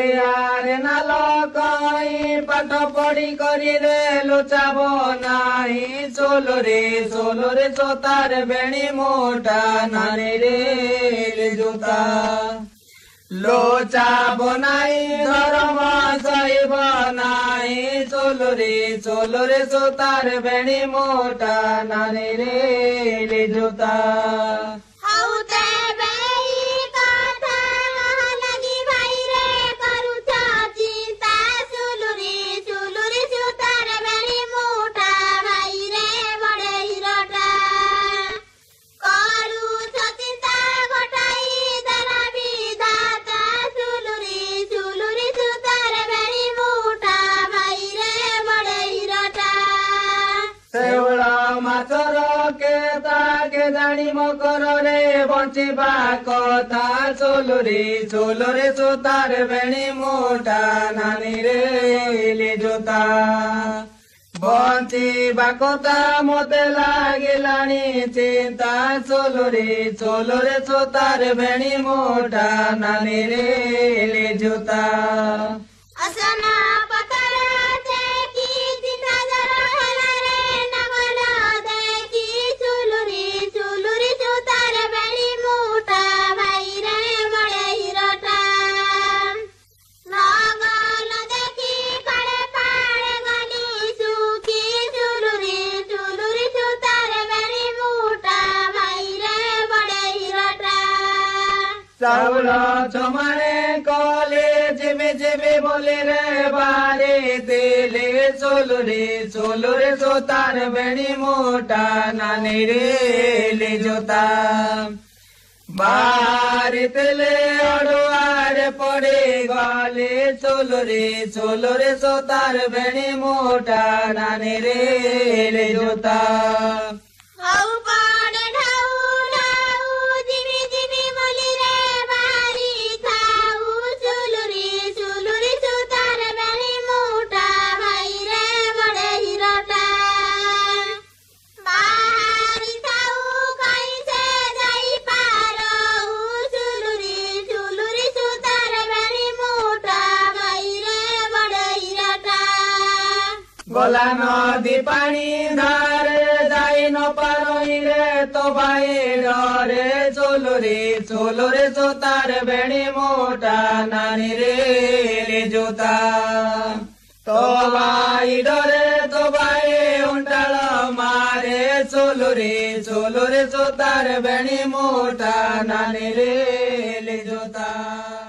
ପଡ଼ିଆରେ ନାଲ କଇଁ ପାଠ ପଢି କରିରେ ଲୁଚାବ ନାହିଁ ସୋଲରେ ସୋତାର ବେଣୀ ମୋଟା ନାନୀରେ ଜୋତା ଲୋଚାବ ନାହିଁ ଧର୍ମ ସହିବ ନାହିଁ ସୋଲରେ ସୋତାର ବେଣୀ ମୋଟା ନାନୀରେ ଜୋତା ମାଛର କେତାକେ ଜାଣି ମକରରେ ବଞ୍ଚିବା କଥା ସୋଲରେ ସୋତାର ବେଣୀ ମୋଟା ନାନୀରେ ଜୋତା ବଞ୍ଚିବା କଥା ମୋତେ ଲାଗିଲାଣି ଚିନ୍ତା ସୋଲରେ ସୋତାର ବେଣୀ ମୋଟା ନାନୀରେ ଜୋତା ଚାଉଳ ଛମାଣେ କଲେ ଯିବି ବୋଲି ରେ ବାରେ ଦେଲେ ସୋଲରେ ସୋତାର ବେଣୀ ମୋଟା ନାନୀରେ ଜୋତା ବାହାରି ତେଲେ ଅଡୁଆରେ ପଡି ଗଲେ ସୋଲରେ ସୋତାର ବେଣୀ ମୋଟା ନାନୀରେ ଜୋତା ଗଲା ନଦୀ ପାଣି ଧାରେ ଯାଇ ନ ପାରଇରେ ତ ଭାଇ ଡରେ ସୋଲରେ ସୋତାର ବେଣୀ ମୋଟା ନାନୀରେ ଜୋତା ତ ଭାଇ ଡରେ ତ ଭାଇ ଉଣ୍ଟାଳ ମାରେ ସୋଲରେ ସୋତାର ବେଣୀ ମୋଟା ନାନୀରେ ଜୋତା।